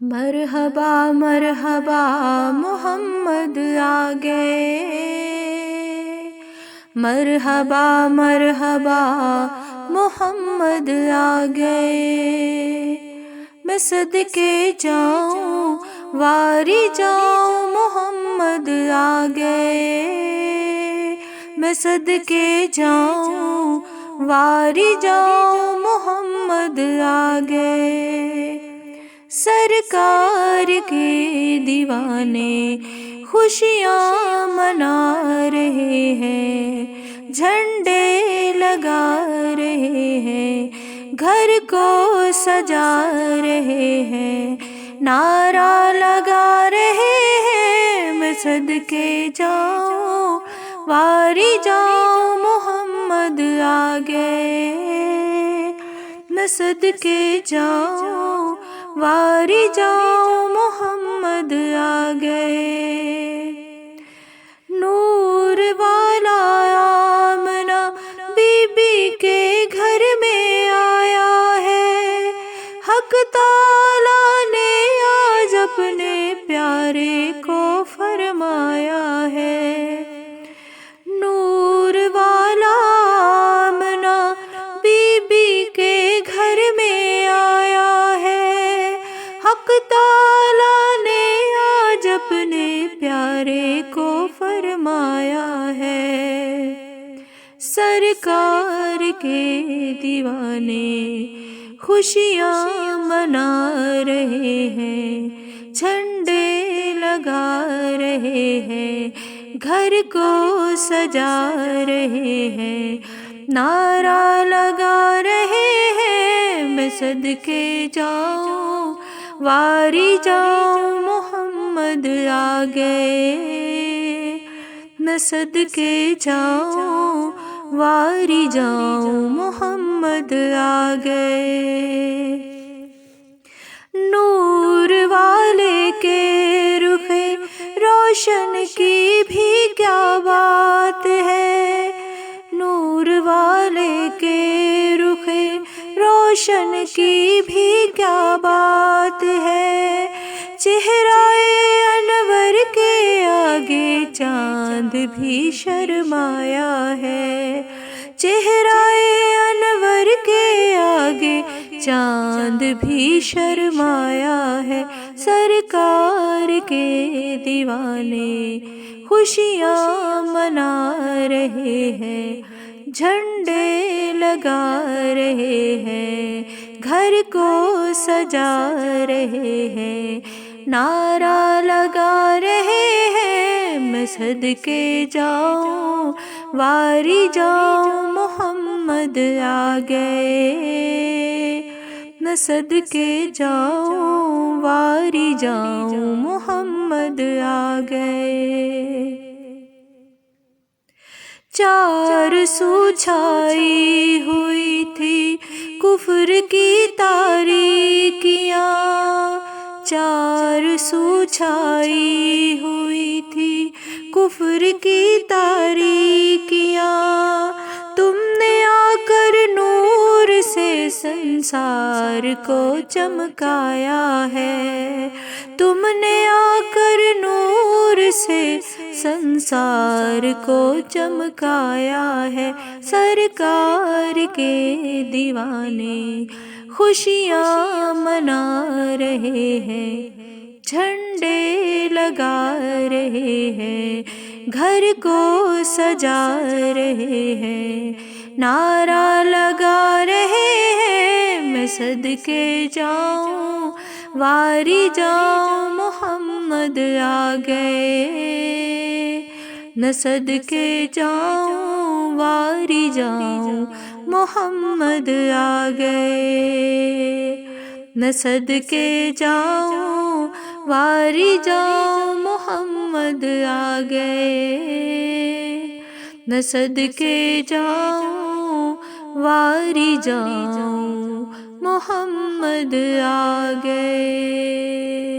مرحبا مرحبا محمد آ گئے، مرحبا مرحبا محمد آ گئے، میں صدقے جاؤں واری جاؤں محمد آ گئے، میں صدقے جاؤں واری جاؤں محمد آ گئے، سرکار کے دیوانے خوشیاں منا رہے ہیں، جھنڈے لگا رہے ہیں، گھر کو سجا رہے ہیں، نعرہ لگا رہے ہیں، میں صدقے جاؤں واری جاؤں محمد آ گئے، میں صدقے جاؤں واری جاؤں محمد آ گئے، نور والا آمنہ بی بی کے گھر میں آیا ہے، حق تعالیٰ نے آج اپنے پیارے کو فرمایا ہے، نور والا آمنہ بی بی کے گھر میں آیا ہے، حق تعالیٰ نے آج اپنے پیارے کو فرمایا ہے، سرکار کے دیوانے خوشیاں منا رہے ہیں، جھنڈے لگا رہے ہیں، گھر کو سجا رہے ہیں، نعرہ لگا رہے ہیں، میں صدقے جاؤں واری جاؤں محمد آ گئے، میں صدقے جاؤں واری جاؤں محمد آ گئے، نور والے کے رخ روشن کی بھی کیا بات ہے، نور والے کے رخ روشن کی بھی کیا بات ہے، چہرہ انور کے آگے چاند بھی شرمایا ہے، چہرہ انور کے آگے چاند بھی شرمایا ہے، سرکار کے دیوانے خوشیاں منا رہے ہیں، جھنڈے لگا رہے ہیں، گھر کو سجا رہے ہیں، نعرہ لگا رہے ہیں، میں صدقے جاؤں واری جاؤں محمد آ گئے، میں صدقے جاؤں واری جاؤں محمد آ گئے، چار سو چھائی ہوئی تھی کفر کی تاریکیاں، چار سو چھائی ہوئی تھی کفر کی تاریکیاں، تم نے آ کر نور سے سنسار کو چمکایا ہے، تم نے آ کر نور سے سنسار کو چمکایا ہے، سرکار کے دیوانے خوشیاں منا رہے ہیں، جھنڈے لگا رہے ہیں، گھر کو سجا رہے ہیں، نعرہ لگا رہے ہیں، میں صدقے جاؤں واری جاؤں محمد آ گئے، میں صدقے جاؤں واری جاؤں محمد آ گئے، میں صدقے جاؤں واری جاؤں محمد آ گئے، میں صدقے جاؤں واری جاؤں محمد آ گئے۔